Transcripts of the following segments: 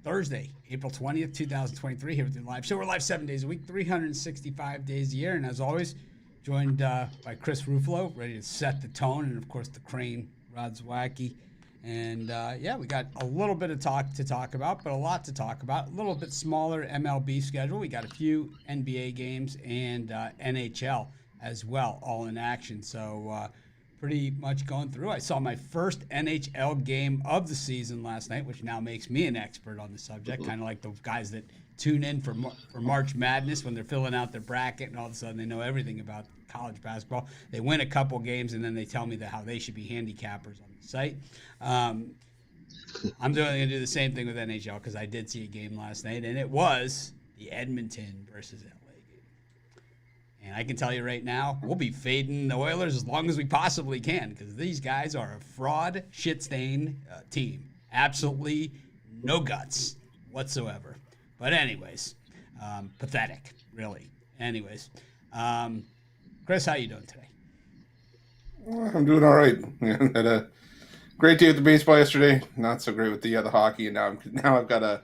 Thursday, April 20th, 2023, here with the live show. We're live 7 days a week, 365 days a year. And as always, joined by Chris Ruffalo, ready to set the tone. And, of course, the Crane, Rod Zwacky. And, we got a little bit of talk to talk about, but a lot to talk about. A little bit smaller MLB schedule. We got a few NBA games and NHL as well, all in action. So, pretty much going through. I saw my first NHL game of the season last night, which now makes me an expert on the subject, kind of like those guys that tune in for March Madness when they're filling out their bracket and all of a sudden they know everything about college basketball. They win a couple games and then they tell me how they should be handicappers on the site. I'm going to do the same thing with NHL because I did see a game last night, and it was the Edmonton versus LA. And I can tell you right now, we'll be fading the Oilers as long as we possibly can because these guys are a fraud, shit-stained team. Absolutely no guts whatsoever. But anyways, pathetic, really. Anyways, Chris, how you doing today? Well, I'm doing all right. Had a great day with the baseball yesterday. Not so great with the hockey, and now I've got a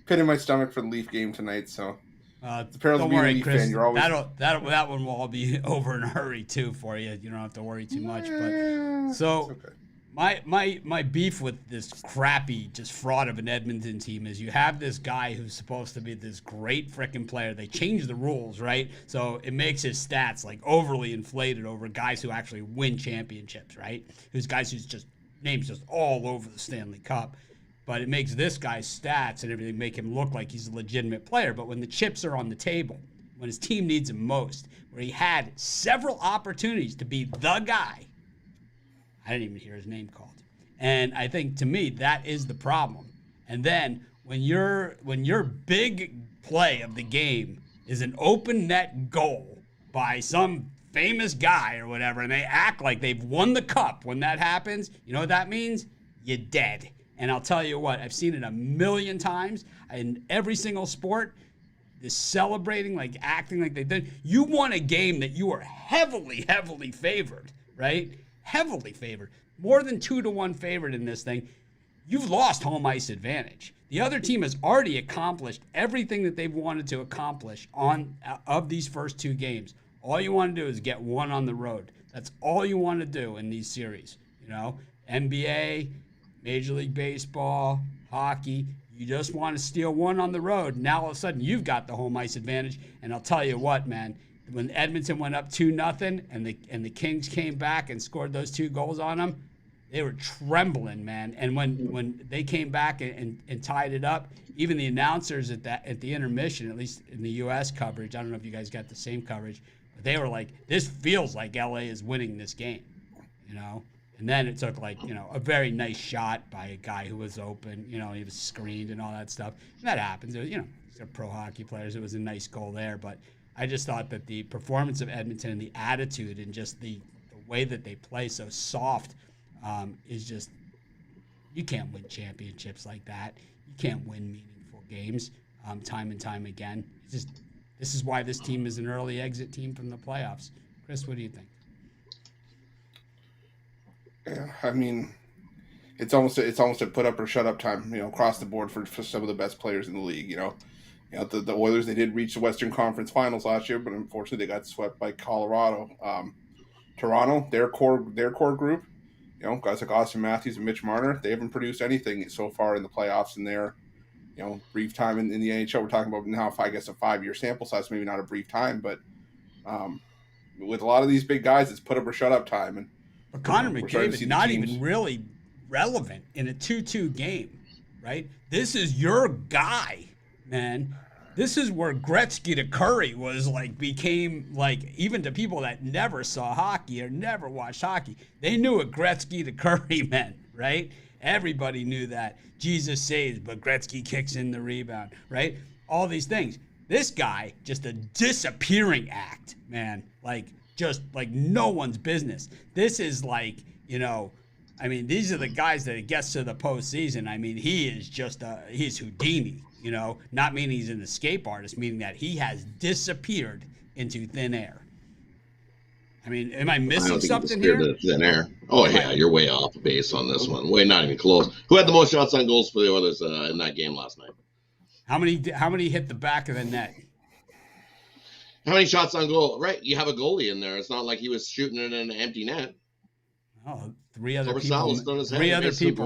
pit in my stomach for the Leaf game tonight. So. Don't worry, Chris. Fan, always... that one will all be over in a hurry too for you. You don't have to worry too much. But so okay. my beef with this crappy, just fraud of an Edmonton team is you have this guy who's supposed to be this great frickin' player. They changed the rules, right? So it makes his stats like overly inflated over guys who actually win championships, right? Who's guys whose just names just all over the Stanley Cup. But it makes this guy's stats and everything make him look like he's a legitimate player. But when the chips are on the table, when his team needs him most, where he had several opportunities to be the guy, I didn't even hear his name called. And I think, to me, that is the problem. And then when your big play of the game is an open net goal by some famous guy or whatever, and they act like they've won the cup when that happens, you know what that means? You're dead. And I'll tell you what, I've seen it a million times in every single sport, this celebrating, like acting like they did. You won a game that you were heavily, heavily favored, right? Heavily favored. More than 2-1 favored in this thing. You've lost home ice advantage. The other team has already accomplished everything that they've wanted to accomplish of these first two games. All you want to do is get one on the road. That's all you want to do in these series. You know, NBA, Major League Baseball, hockey, you just want to steal one on the road. Now all of a sudden you've got the home ice advantage. And I'll tell you what, man, when Edmonton went up 2-0 and the Kings came back and scored those 2 goals on them, they were trembling, man. And when they came back and tied it up, even the announcers at the intermission, at least in the U.S. coverage, I don't know if you guys got the same coverage, but they were like, this feels like L.A. is winning this game, you know? And then it took a very nice shot by a guy who was open, he was screened and all that stuff. And that happens. It was, they're pro hockey players. It was a nice goal there. But I just thought that the performance of Edmonton and the attitude and just the way that they play so soft is just, you can't win championships like that. You can't win meaningful games time and time again. This is why this team is an early exit team from the playoffs. Chris, what do you think? Yeah, I mean, it's almost a put up or shut up time, across the board for some of the best players in the league. The Oilers, they did reach the Western Conference Finals last year, but unfortunately they got swept by Colorado. Toronto, their core group, guys like Austin Matthews and Mitch Marner, they haven't produced anything so far in the playoffs in their, brief time in the NHL. We're talking about now, I guess, a 5-year sample size, maybe not a brief time, but with a lot of these big guys, it's put up or shut up time. And but Connor McDavid not even really relevant in a 2-2 game, right? This is your guy, man. This is where Gretzky to Curry became even to people that never saw hockey or never watched hockey, they knew what Gretzky to Curry meant, right? Everybody knew that. Jesus saves, but Gretzky kicks in the rebound, right? All these things. This guy, just a disappearing act, man. Just like no one's business. This is these are the guys that it gets to the postseason. I mean, he is he's Houdini, not meaning he's an escape artist, meaning that he has disappeared into thin air. I mean, am I missing something here? Thin air. Oh, yeah, you're way off base on this one. Not even close. Who had the most shots on goals for the Oilers in that game last night? How many hit the back of the net? How many shots on goal? Right, you have a goalie in there. It's not like he was shooting it in an empty net. Oh, three other people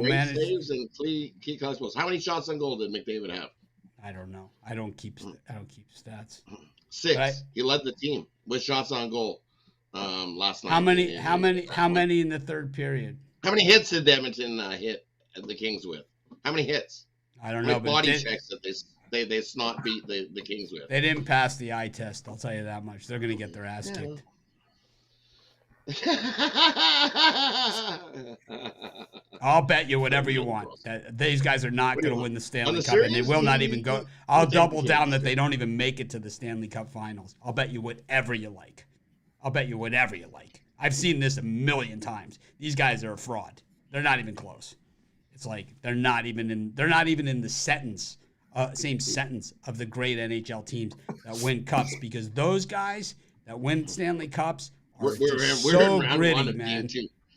managed. Saves and key goals. How many shots on goal did McDavid have? I don't know. I don't keep stats. 6. He led the team with shots on goal last night. How many in the third period? How many hits did Edmonton hit the Kings with? How many hits? I don't know. With body checks that they snot beat the Kings with. They didn't pass the eye test. I'll tell you that much. They're going to get their ass kicked. I'll bet you whatever you want that these guys are not going to win the Stanley Cup, and they will not even go. I'll double down that they don't even make it to the Stanley Cup Finals. I'll bet you whatever you like. I've seen this a million times. These guys are a fraud. They're not even close. It's like they're not even in the same sentence of the great NHL teams that win cups, because those guys that win Stanley Cups are so gritty, man.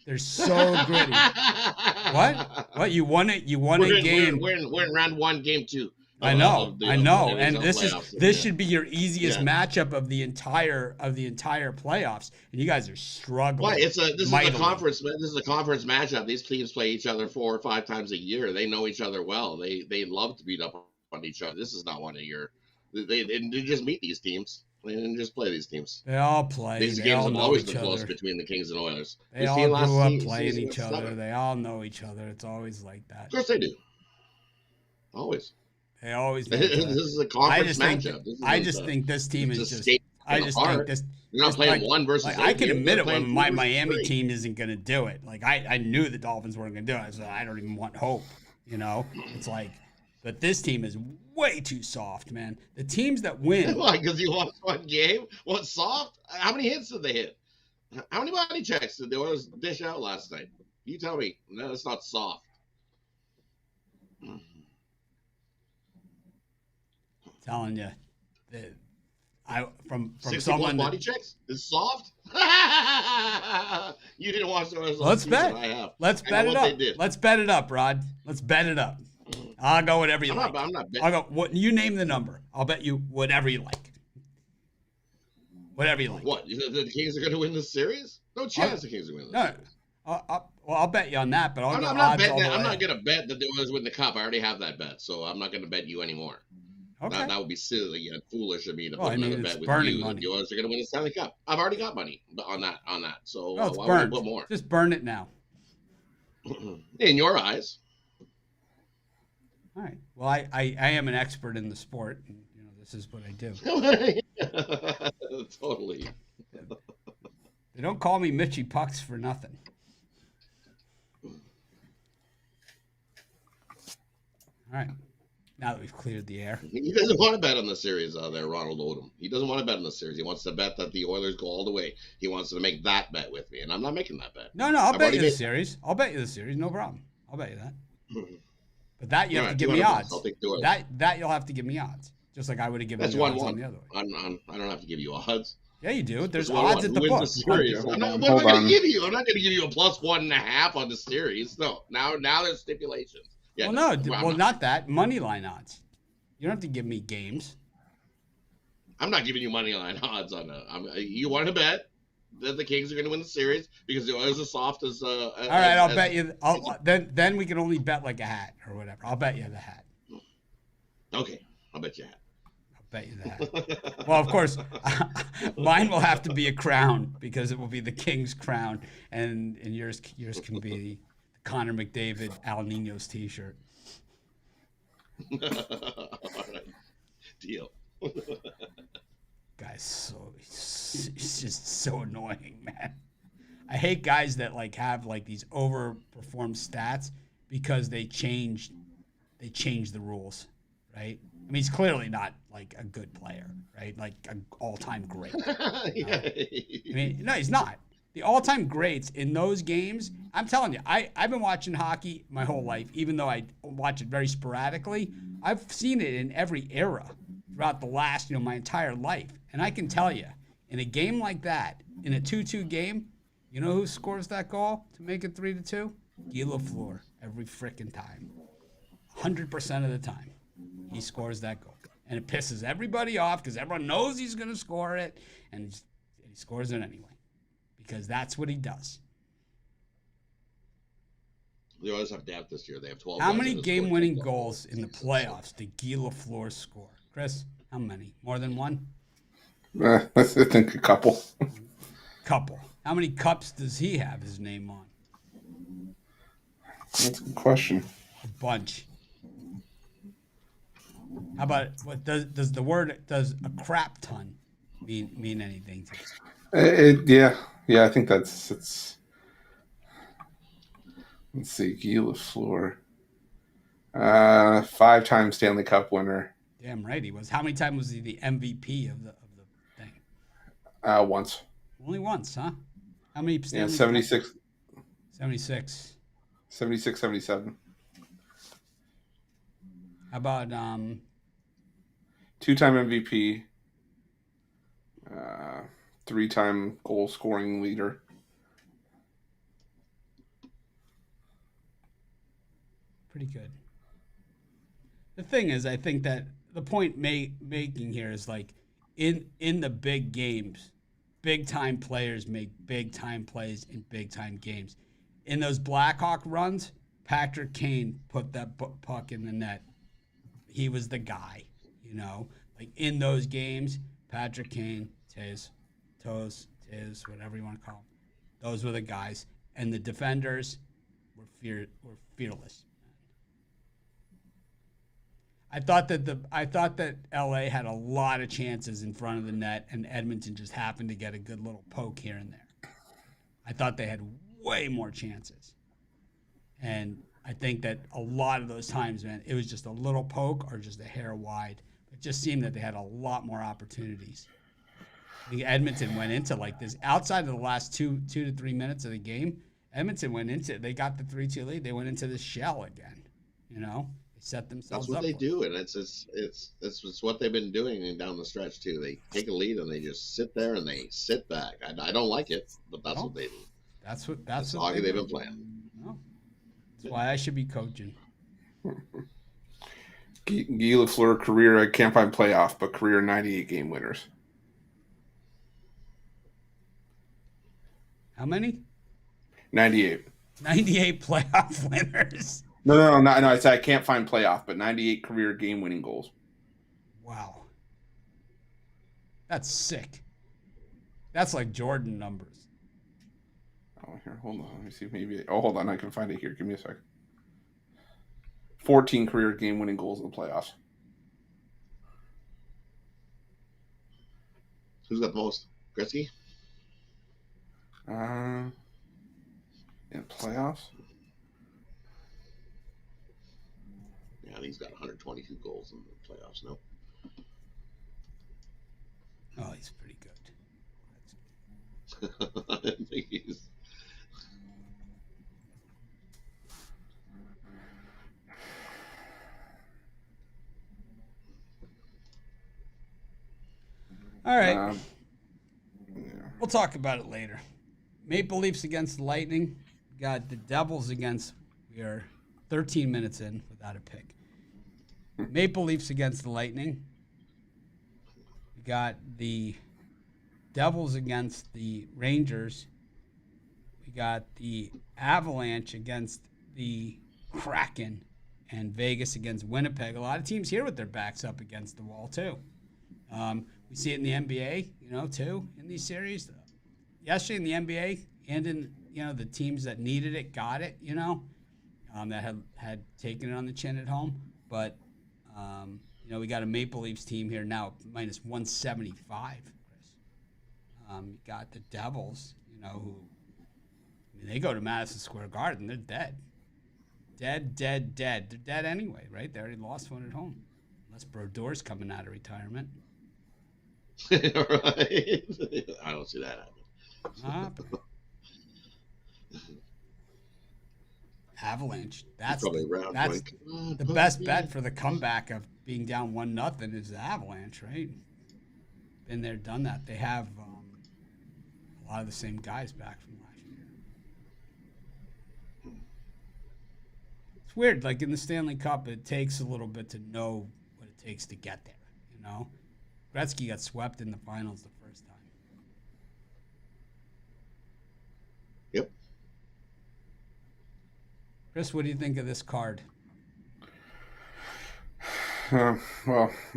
They're so gritty. What? You won it? You won a game. We're in round 1, game 2. I know. And this should be your easiest matchup of the entire playoffs, and you guys are struggling. Well, this is a conference. This is a conference matchup. These teams play each other 4 or 5 times a year. They know each other well. They love to beat up on each other. This is not one of your. They just meet these teams. They didn't just play these teams. They all play. These games have always been close between the Kings and Oilers. They all grew up playing each other. They all know each other. It's always like that. Of course they do. Always. They always do. This is a conference matchup. I just think this team is just. I just think this. You're not playing one versus. I can admit it when my Miami team isn't going to do it. Like I knew the Dolphins weren't going to do it. So I don't even want hope. It's like, but this team is way too soft, man. The teams that win. Why? Because you lost one game. What's soft? How many hits did they hit? How many body checks did the Oilers dish out last night? You tell me. No, it's not soft. Telling you, from 61 someone body checks is soft. You didn't watch the Oilers. Let's bet. I have. Let's bet it up. Let's bet it up, Rod. Let's bet it up. I'll go whatever you like. I'm not betting. I'll go. What you name the number? I'll bet you whatever you like. Whatever you like. What? The Kings are going to win this series? No chance the Kings are going to win this series. I'll bet you on that, but I'm not going to bet that the Oilers win the cup. I already have that bet, so I'm not going to bet you anymore. Okay. That would be silly and foolish of me to put another bet with you that the Oilers are going to win the Stanley Cup. I've already got money on that. So why would I put more? Just burn it now. In your eyes. All right. Well, I am an expert in the sport, and this is what I do. Totally. They don't call me Mitchy Pucks for nothing. All right. Now that we've cleared the air. He doesn't want to bet on the series there, Ronald Odom. He doesn't want to bet on the series. He wants to bet that the Oilers go all the way. He wants to make that bet with me, and I'm not making that bet. No, I'll bet you the series. I'll bet you the series. No problem. I'll bet you that. But that you have to give me odds. I'll take the that you'll have to give me odds. Just like I would have given you odds on the other way. I don't have to give you odds. Yeah, you do. There's odds at the book. I'm not going to give you. I'm not going to give you a +1.5 on the series. No. Now there's stipulations. Yeah, not that. Money line odds. You don't have to give me games. I'm not giving you money line odds on that. You want to bet that the Kings are going to win the series because the Oilers are soft as. All right, I'll bet you. Then we can only bet like a hat or whatever. I'll bet you the hat. Okay, I'll bet you a hat. I'll bet you that. Well, of course, mine will have to be a crown because it will be the King's crown, and yours can be the Connor McDavid Al Nino's T-shirt. All right. Deal. Guy's he's just so annoying, man. I hate guys that have these overperformed stats because they changed the rules, right? I mean, he's clearly not a good player, right? Like an all-time great. No, he's not. The all-time greats in those games, I'm telling you, I've been watching hockey my whole life, even though I watch it very sporadically. I've seen it in every era throughout the last, my entire life. And I can tell you, in a game like that, in a 2-2 game, you know who scores that goal to make it 3-2? Guy Lafleur, every frickin' time. 100% of the time. he scores that goal. And it pisses everybody off because everyone knows he's going to score it, and he scores it anyway because that's what he does. They always have depth this year. They have 12. How many game-winning goals in the playoffs did Guy Lafleur score? Chris, how many? More than one? I think a couple. Couple. How many cups does he have his name on? That's a good question. A bunch. How about what does a crap ton mean anything to you? Yeah. I think it's. Let's see, Guy Lafleur, 5-time Stanley Cup winner. Damn right he was. How many times was he the MVP of the thing? Once. Only once, huh? How many Stanley? 76. 76. 76, 77. How about 2-time MVP, 3-time goal scoring leader. Pretty good. The thing is, I think that the point making here is like in the big games, big time players make big time plays in big time games. In those Blackhawk runs, Patrick Kane put that puck in the net. He was the guy, you know. Like in those games, Patrick Kane, Toes, whatever you want to call them. Those were the guys, and the defenders were fearless. I thought that LA had a lot of chances in front of the net, and Edmonton just happened to get a good little poke here and there. I thought they had way more chances, and I think that a lot of those times, man, it was just a little poke or just a hair wide. It just seemed that they had a lot more opportunities. I think Edmonton went into like this outside of the last two to 3 minutes of the game. Edmonton went into, they got the 3-2 lead. They went into the shell again, you know. Set themselves That's what up they do, and it's what they've been doing down the stretch too. They take a lead and they just sit there and they sit back. I don't like it, but that's what they do. That's what hockey they've been playing. No. That's why I should be coaching. Guy Lafleur career, I can't find playoff, but career 98 game winners. How many? 98. 98 playoff winners. No. I said I can't find playoff, but 98 career game-winning goals. Wow. That's sick. That's like Jordan numbers. Oh, here, hold on. Let me see. Hold on. I can find it here. Give me a sec. 14 career game-winning goals in the playoffs. Who's got the most? Gretzky? In playoffs? Yeah, he's got 122 goals in the playoffs now. Oh, he's pretty good. I think he's. All right. Yeah. We'll talk about it later. Maple Leafs against the Lightning. We got the Devils against. We are 13 minutes in without a pick. Maple Leafs against the Lightning. We got the Devils against the Rangers. We got the Avalanche against the Kraken, and Vegas against Winnipeg. A lot of teams here with their backs up against the wall too. We see it in the NBA, too, in these series. Yesterday in the NBA and in, the teams that needed it got it, that had taken it on the chin at home. But, we got a Maple Leafs team here now, minus 175, Chris. You got the Devils, who, they go to Madison Square Garden. They're dead. Dead. They're dead anyway, right? They already lost one at home. Unless Brodeur's coming out of retirement. Right. I don't see that happening. Avalanche. That's the best bet for the comeback of being down 1-0 is the Avalanche, right? Been there, done that. They have a lot of the same guys back from last year. It's weird. Like in the Stanley Cup, it takes a little bit to know what takes to get there. You know, Gretzky got swept in the finals the first time. Yep. Chris, what do you think of this card? Well,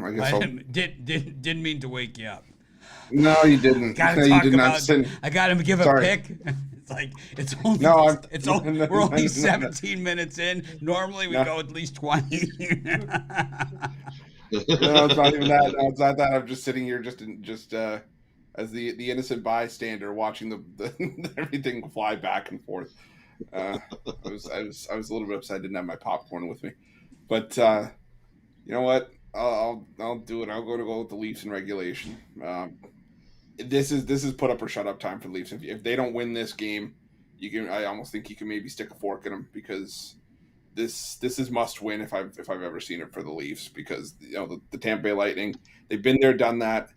I guess didn't mean to wake you up. No, you didn't. Gotta no, talk you did about. I got him to give a pick. It's like it's only. No, we're only 17 minutes in. Normally we go at least 20. No, it's not even that. No, it's not that. I'm just sitting here, just as the innocent bystander, watching the everything fly back and forth. I was a little bit upset I didn't have my popcorn with me, but you know what? I'll do it. I'll go with the Leafs in regulation. This is put up or shut up time for the Leafs. If they don't win this game, I almost think you can maybe stick a fork in them, because this is must win if I've ever seen it for the Leafs, because the Tampa Bay Lightning, they've been there, done that.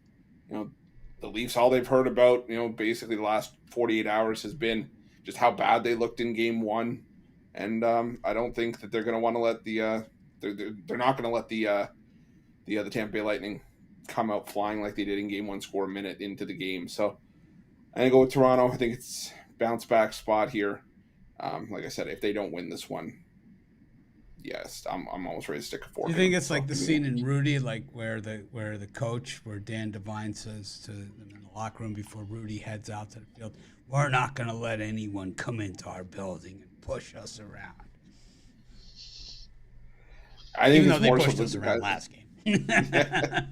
The Leafs, all they've heard about basically the last 48 hours has been just how bad they looked in Game 1, and I don't think that they're going to want to let they're not going to let the Tampa Bay Lightning come out flying like they did in Game 1, score a minute into the game. So I'm going to go with Toronto. I think it's bounce back spot here. Like I said, if they don't win this one, yes, I'm almost ready to stick a fork. Do you think it's like the scene in Rudy, like where the coach, where Dan Devine says to them in the locker room before Rudy heads out to the field, "We're not going to let anyone come into our building and push us around." I think even though they pushed us around last game. I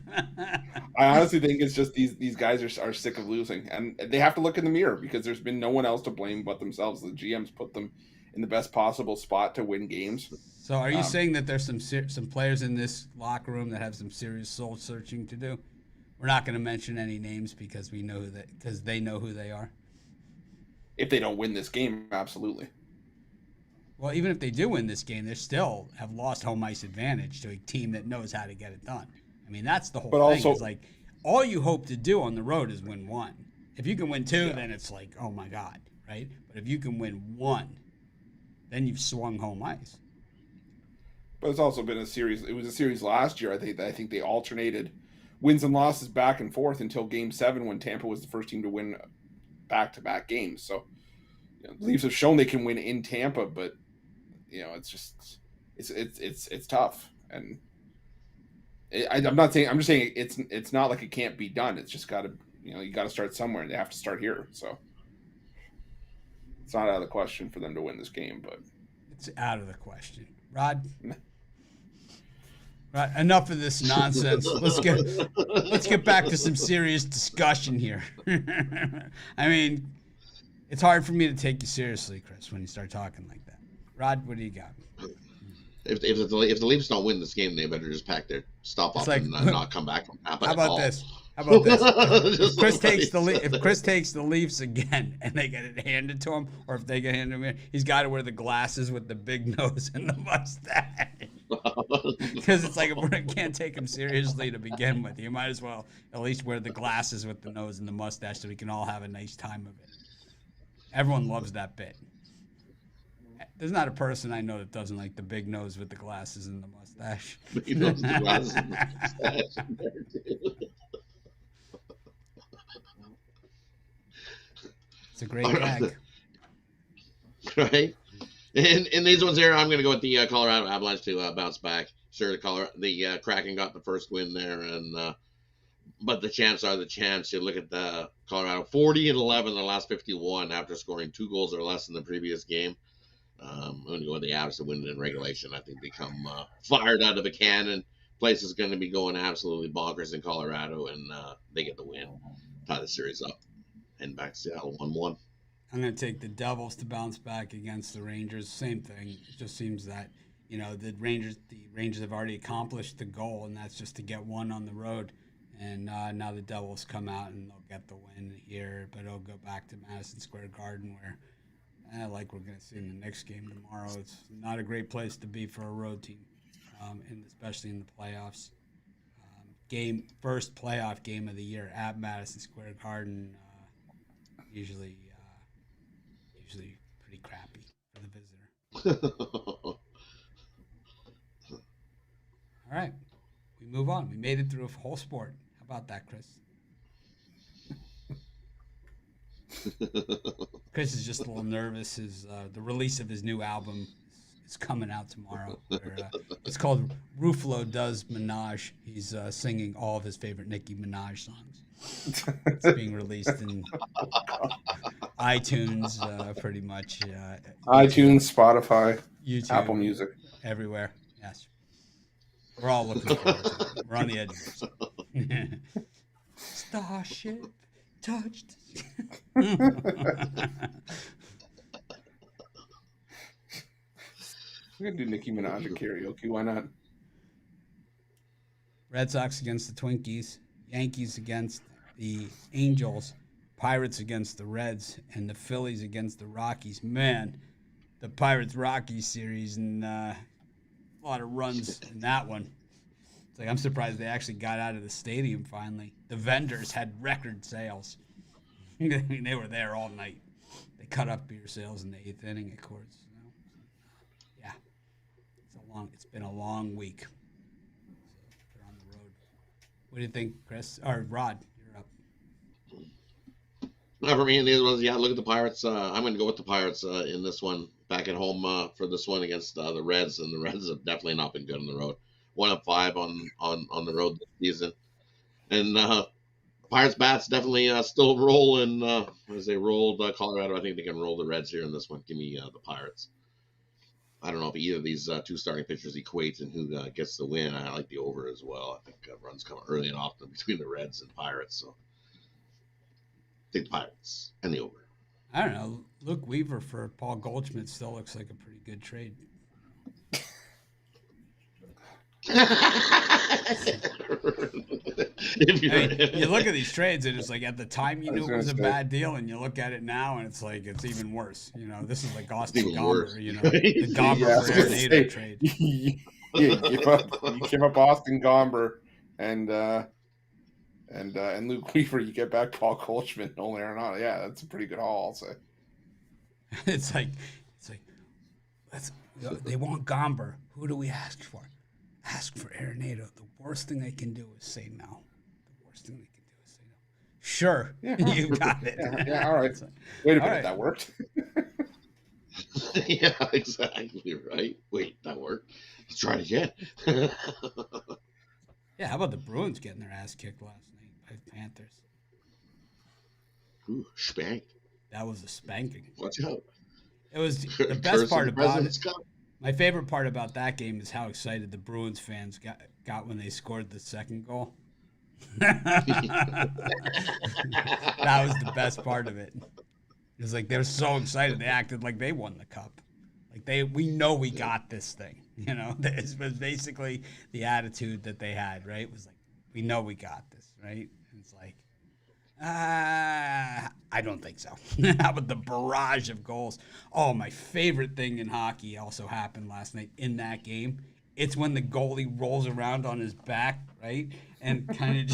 honestly think it's just these guys are sick of losing, and they have to look in the mirror, because there's been no one else to blame but themselves. The GMs put them in the best possible spot to win games. So are you saying that there's some players in this locker room that have some serious soul searching to do? We're not going to mention any names because they know who they are. If they don't win this game, absolutely. Well, even if they do win this game, they still have lost home ice advantage to a team that knows how to get it done. I mean, that's the whole thing. Also, is like, all you hope to do on the road is win one. If you can win two, then it's like, oh my God, right? But if you can win one, then you've swung home ice. But it's also been a series. It was a series last year. I think they alternated wins and losses back and forth until Game 7, when Tampa was the first team to win back-to-back games. So the Leafs have shown they can win in Tampa, but it's just it's tough. And I'm not saying, I'm just saying it's not like it can't be done. It's just got to you got to start somewhere, and they have to start here. So it's not out of the question for them to win this game, but it's out of the question. Rod. Right, enough of this nonsense. Let's get back to some serious discussion here. I mean, it's hard for me to take you seriously, Chris, when you start talking like that. Rod, what do you got? If the Leafs don't win this game, they better just pack their stuff up and not come back. How about this? If Chris takes the Leafs again and they get it handed to him, or if they get handed to him, he's got to wear the glasses with the big nose and the mustache. Because it's like, if we can't take him seriously to begin with, you might as well at least wear the glasses with the nose and the mustache so we can all have a nice time of it. Everyone loves that bit. There's not a person I know that doesn't like the big nose with the glasses and the mustache. Big nose with the glasses and the mustache. It's a great gag. Right? In these ones here, I'm going to go with the Colorado Avalanche to bounce back. Sure, the Kraken got the first win there, and but the chants are the chants. You look at the Colorado 40-11 in the last 51 after scoring 2 goals or less in the previous game. I'm going to go with the Avs to win it in regulation. I think they come fired out of a cannon. Place is going to be going absolutely bonkers in Colorado, and they get the win, tie the series up, and back to Seattle 1-1. I'm going to take the Devils to bounce back against the Rangers. Same thing. It just seems that, the Rangers have already accomplished the goal, and that's just to get one on the road. And now the Devils come out and they'll get the win here, but it'll go back to Madison Square Garden, where, like we're going to see in the next game tomorrow, it's not a great place to be for a road team, and especially in the playoffs. First playoff game of the year at Madison Square Garden, usually pretty crappy for the visitor. All right. We move on. We made it through a whole sport. How about that, Chris? Chris is just a little nervous. The release of his new album is coming out tomorrow. It's called Ruffalo Does Minaj. He's singing all of his favorite Nicki Minaj songs. It's being released in iTunes, pretty much. iTunes, Spotify, YouTube, Apple Music, everywhere. Yes, we're all looking forward to it. We're on the edge of it. Starship touched. We're gonna do Nicki Minaj at karaoke. Why not? Red Sox against the Twinkies, Yankees against the Angels, Pirates against the Reds, and the Phillies against the Rockies. Man, the Pirates-Rockies series, and a lot of runs in that one. It's like I'm surprised they actually got out of the stadium finally. The vendors had record sales. I mean, they were there all night. They cut up beer sales in the 8th inning, of course. Yeah, it's been a long week. They're on the road. What do you think, Chris? Or Rod, you're up. Not for me in these ones. Yeah, look at the Pirates. I'm going to go with the Pirates in this one. Back at home for this one against the Reds, and the Reds have definitely not been good on the road. 1-5 on the road this season, and Pirates bats definitely still rolling as they rolled Colorado. I think they can roll the Reds here in this one. Give me the Pirates. I don't know if either of these two starting pitchers equate and who gets the win. I like the over as well. I think runs come early and often between the Reds and Pirates. So I think the Pirates and the over. I don't know. Luke Weaver for Paul Goldschmidt still looks like a pretty good trade. You look at these trades and it's like at the time you knew it was a bad deal, and you look at it now and it's like it's even worse. You know, this is like Austin Gomber, the Gomber for Arenado trade. You give up Austin Gomber and Luke Weaver, you get back Paul Goldschmidt and Nolan Arenado. Yeah, that's a pretty good haul, I'll say. It's like they want Gomber. Who do we ask for? Ask for Arenado. The worst thing they can do is say no. The worst thing they can do is say no. Sure, you got it. Yeah, all right. Wait a minute, that worked. Yeah, exactly right. Wait, that worked. Let's try it again. Yeah, how about the Bruins getting their ass kicked last night by the Panthers? Ooh, spanked. That was a spanking. Watch out. It was the best part about it. My favorite part about that game is how excited the Bruins fans got when they scored the second goal. That was the best part of it. It was like they were so excited they acted like they won the cup. Like we know we got this thing. You know, it was basically the attitude that they had, right? It was like, we know we got this, right? And it's like, I don't think so. How about the barrage of goals? Oh, my favorite thing in hockey also happened last night in that game. It's when the goalie rolls around on his back, right? And kind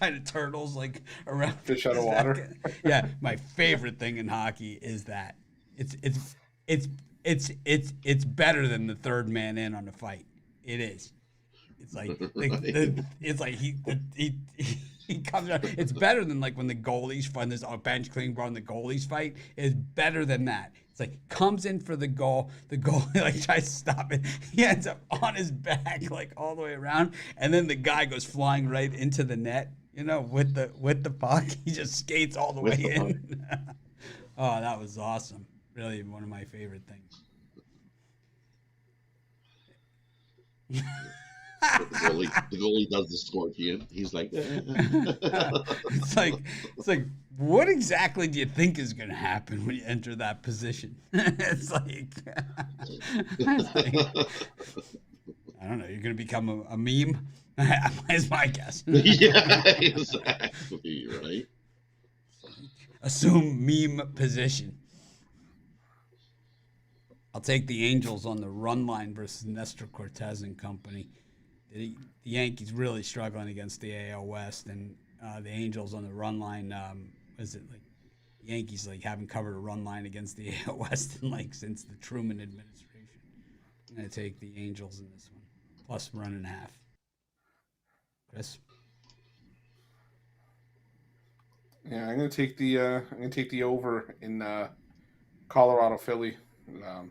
of turtles like around fish out of water. Yeah, my favorite thing in hockey is that it's better than the third man in on the fight. It is. It's like it's like he comes out. It's better than like when the goalies fight. There's a bench cleaning bar and the goalies fight. It's better than that. It's like comes in for the goal. The goalie like tries to stop it. He ends up on his back like all the way around, and then the guy goes flying right into the net. You know, with the puck, he just skates all the way in. Oh, that was awesome. Really, one of my favorite things. The goalie does the scorpion. He's like, it's like, what exactly do you think is going to happen when you enter that position? It's like, I don't know. You're going to become a meme. Is my guess. Yeah, exactly right. Assume meme position. I'll take the Angels on the run line versus Nestor Cortez and company. The Yankees really struggling against the AL West, and the Angels on the run line. Is it like Yankees like haven't covered a run line against the AL West in like since the Truman administration? I'm gonna take the Angels in this one, plus 1.5. Chris. Yeah, I'm gonna take the over in Colorado Philly. I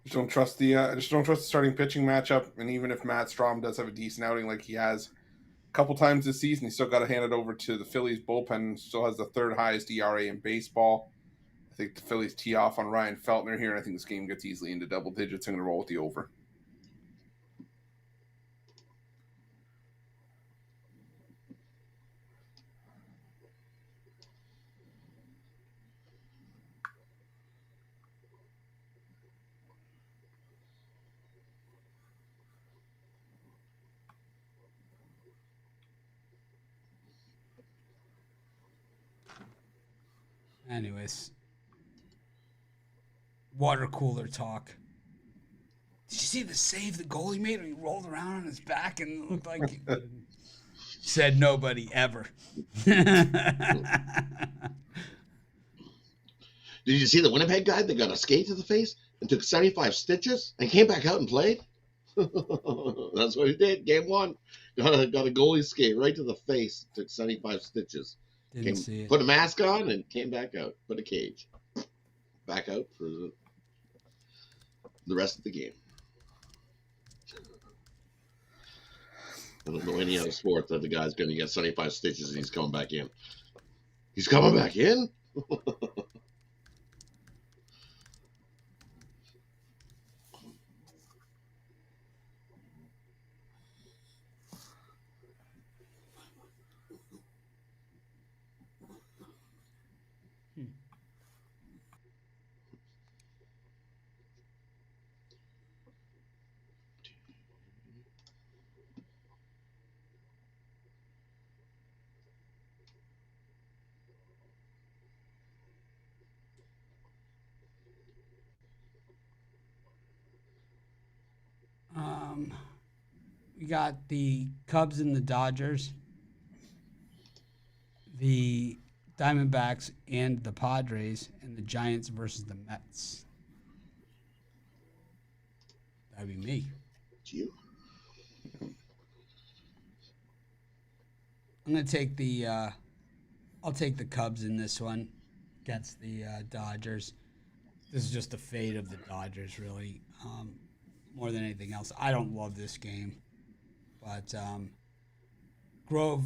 just don't trust the starting pitching matchup. And even if Matt Strom does have a decent outing like he has a couple times this season, he's still got to hand it over to the Phillies bullpen. Still has the third highest ERA in baseball. I think the Phillies tee off on Ryan Feltner here, and I think this game gets easily into double digits. I'm going to roll with the over. Anyways, water cooler talk. Did you see the save the goalie made when he rolled around on his back and it looked like said nobody ever. Did you see the Winnipeg guy that got a skate to the face and took 75 stitches and came back out and played? That's what he did. Game 1. Got a goalie skate right to the face. Took 75 stitches. Didn't see it. Put a mask on and came back out. Put a cage. Back out for the rest of the game. I don't know any other sport that the guy's going to get 75 stitches and he's coming back in. He's coming back in? We got the Cubs and the Dodgers, the Diamondbacks and the Padres, and the Giants versus the Mets. That'd be me. It's you. I'm gonna take I'll take the Cubs in this one against the Dodgers. This is just the fate of the Dodgers, really, more than anything else. I don't love this game, but Grove.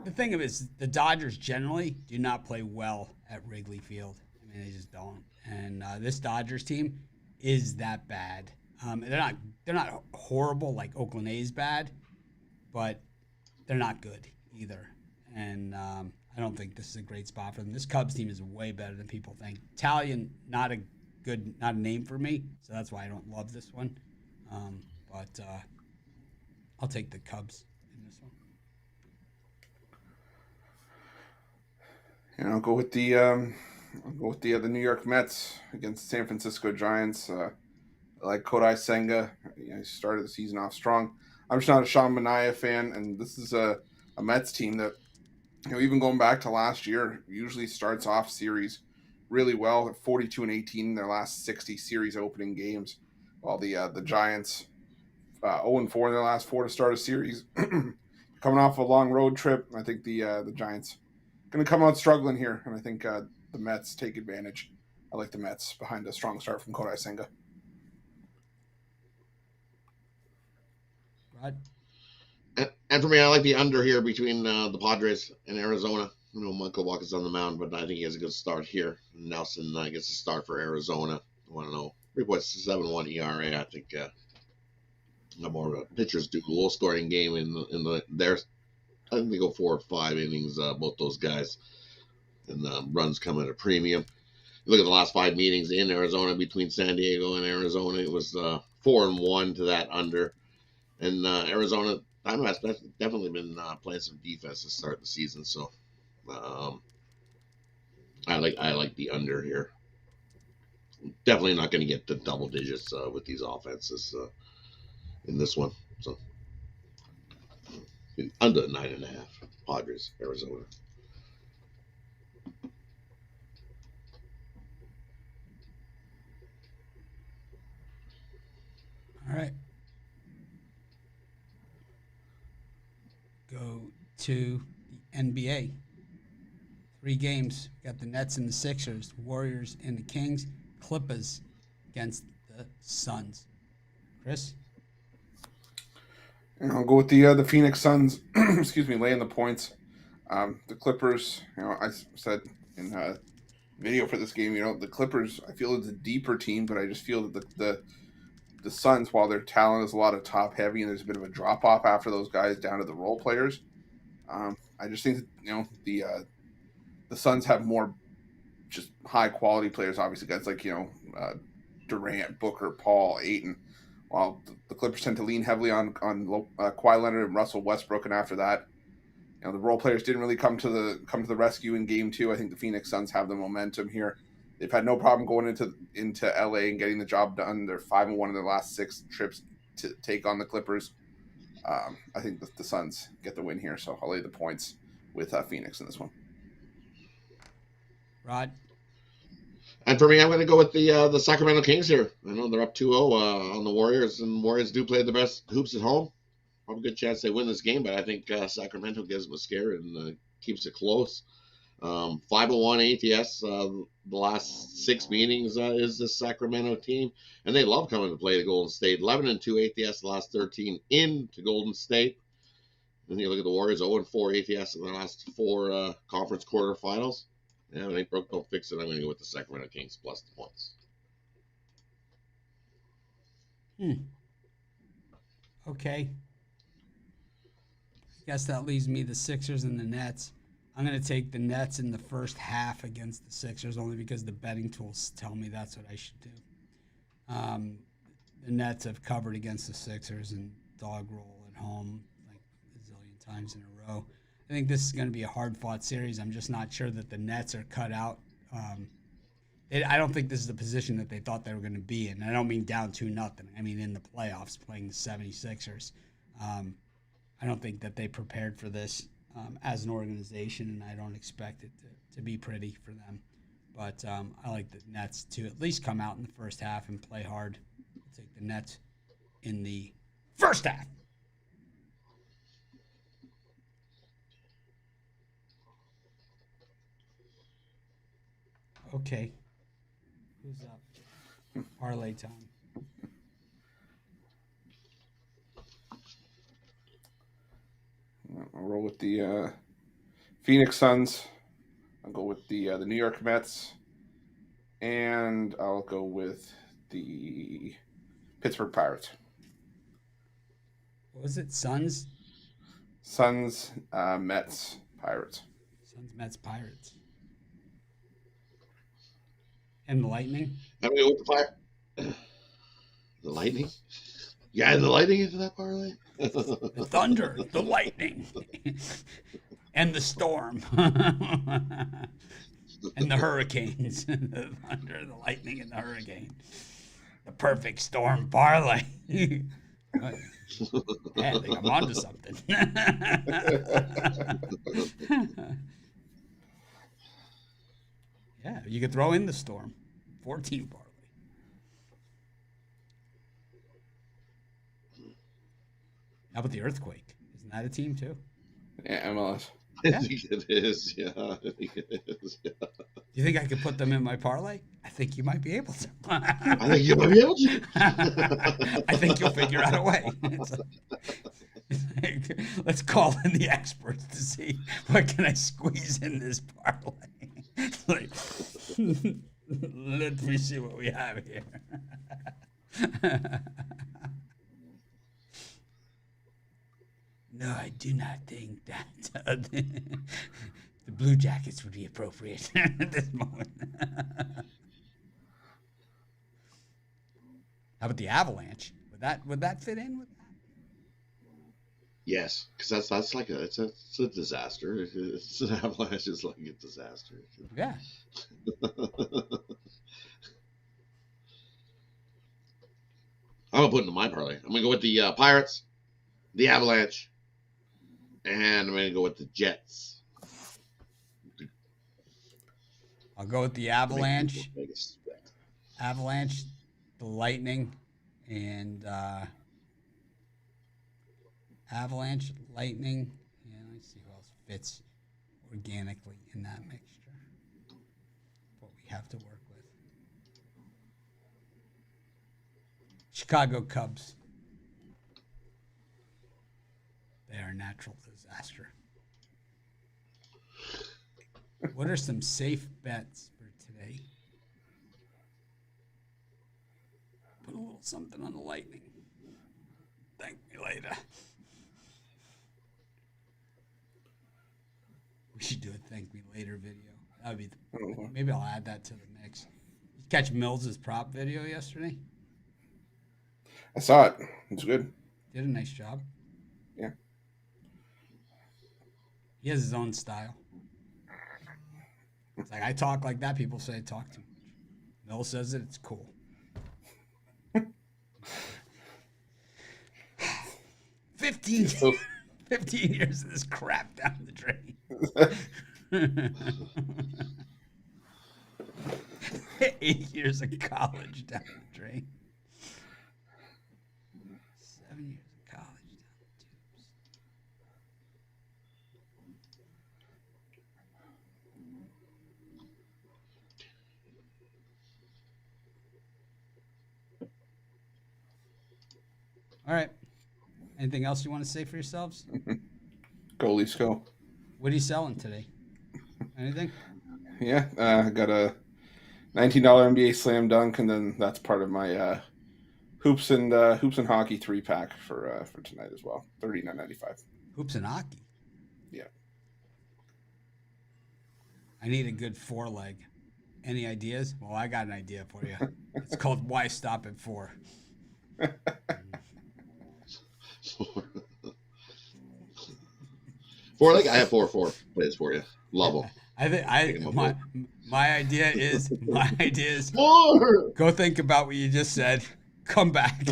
The thing of it is, the Dodgers generally do not play well at Wrigley Field. I mean, they just don't. And this Dodgers team is that bad. They're not horrible like Oakland A's bad, but they're not good either. And I don't think this is a great spot for them. This Cubs team is way better than people think. Italian, not a name for me, so that's why I don't love this one. But I'll take the Cubs in this one. And I'll go with the New York Mets against the San Francisco Giants. I like Kodai Senga. He started the season off strong. I'm just not a Sean Manaea fan, and this is a Mets team that, even going back to last year, usually starts off series really well at 42-18 in their last 60 series opening games, while the Giants 0-4 in their last 4 to start a series. Coming off a long road trip, I think the Giants going to come out struggling here, and I think the Mets take advantage. I like the Mets behind a strong start from Kodai Senga. Right. And for me, I like the under here between the Padres and Arizona. Michael Walker's on the mound, but I think he has a good start here. Nelson gets a start for Arizona. I want to know 3.71 ERA. I think more of a pitchers do low scoring game in their. I think they go 4 or 5 innings, both those guys, and runs come at a premium. Look at the last 5 meetings in Arizona between San Diego and Arizona. It was 4-1 to that under, and Arizona Diamondbacks definitely been playing some defense to start the season. So I like the under here. Definitely not going to get the double digits with these offenses in this one. So under 9.5, Padres, Arizona. All right. go to the NBA. 3 games. We got the Nets and the Sixers, Warriors and the Kings, Clippers against the Suns. Chris? And I'll go with the Phoenix Suns. Excuse me, laying the points. The Clippers. I said in video for this game. The Clippers. I feel it's a deeper team, but I just feel that the Suns, while their talent is a lot of top heavy, and there's a bit of a drop off after those guys down to the role players. I just think that, the Suns have more just high quality players. Obviously, guys like Durant, Booker, Paul, Ayton. While the Clippers tend to lean heavily on Kawhi Leonard and Russell Westbrook, and after that, the role players didn't really come to the rescue in Game 2. I think the Phoenix Suns have the momentum here. They've had no problem going into LA and getting the job done. They're 5-1 in their last 6 trips to take on the Clippers. I think the Suns get the win here, so I'll lay the points with Phoenix in this one. Rod? And for me, I'm going to go with the Sacramento Kings here. I know they're up 2-0 on the Warriors, and Warriors do play the best hoops at home. Probably a good chance they win this game, but I think Sacramento gives them a scare and keeps it close. 5-1 ATS. The last 6 meetings is the Sacramento team, and they love coming to play the Golden State. 11-2 ATS the last 13 into Golden State. Then you look at the Warriors, 0-4 ATS in the last 4 conference quarterfinals. Yeah, if it ain't broke, don't fix it. I'm going to go with the Sacramento Kings plus the points. Okay. I guess that leaves me the Sixers and the Nets. I'm going to take the Nets in the first half against the Sixers only because the betting tools tell me that's what I should do. The Nets have covered against the Sixers and dog roll at home like a zillion times in a row. I think this is going to be a hard-fought series. I'm just not sure that the Nets are cut out. I don't think this is the position that they thought they were going to be in. I don't mean down 2-0. I mean in the playoffs playing the 76ers. I don't think that they prepared for this as an organization, and I don't expect it to be pretty for them. But I like the Nets to at least come out in the first half and play hard. I'll take the Nets in the first half. Okay. Who's up? Parlay time. I'll roll with the Phoenix Suns. I'll go with the New York Mets. And I'll go with the Pittsburgh Pirates. What was it? Suns? Suns, Mets, Pirates. Suns, Mets, Pirates. And the Lightning? I'm going to go with the Fire. The Lightning? Yeah, the Lightning into that parlay? The Thunder, the Lightning, and the Storm, and the Hurricanes. The Thunder, the Lightning, and the Hurricane. The perfect storm parlay. Yeah, I think I'm onto something. Yeah, you could throw in the Storm. 14 parlay. How about the Earthquake? Isn't that a team too? Yeah, MLS. I think it is, yeah. I think it is, yeah. Do you think I could put them in my parlay? I think you might be able to. I think you might be able to. I think you'll figure out a way. Let's call in the experts to see what can I squeeze in this parlay. Let me see what we have here. No, I do not think that the Blue Jackets would be appropriate at this moment. How about the Avalanche? Would that fit in with that? Yes, because that's like it's a disaster. It's an avalanche is like a disaster. Yeah. I'm gonna put it in my parlay. I'm gonna go with the Pirates, the Avalanche, and I'm gonna go with the Jets. I'll go with the Avalanche. Avalanche, the Lightning, and Avalanche, Lightning, fits organically in that mixture. What we have to work with. Chicago Cubs. They are a natural disaster. What are some safe bets for today? Put a little something on the Lightning. Thank me later. We should do a thank me later video. That would be. Maybe I'll add that to the mix. Did you catch Mills's prop video yesterday? I saw it. It's good. Did a nice job. Yeah. He has his own style. It's like I talk like that. People say I talk too much. Mill says it. It's cool. 15 years of this crap down the drain. 8 years of college down the drain. 7 years of college down the tubes. All right. Anything else you want to say for yourselves? Go Leafs, go. What are you selling today? Anything? Yeah, I got a $19 NBA slam dunk, and then that's part of my hoops and hockey 3-pack for tonight as well. $39.95. Hoops and hockey. Yeah. I need a good 4-leg. Any ideas? Well, I got an idea for you. It's called Why Stop at 4. Four leg. I have four plays for you. Love them. My idea is Four. Go think about what you just said. Come back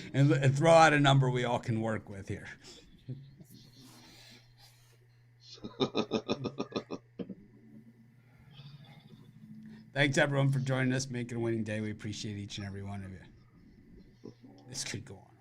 and throw out a number we all can work with here. Thanks everyone for joining us, making a winning day. We appreciate each and every one of you. This could go on.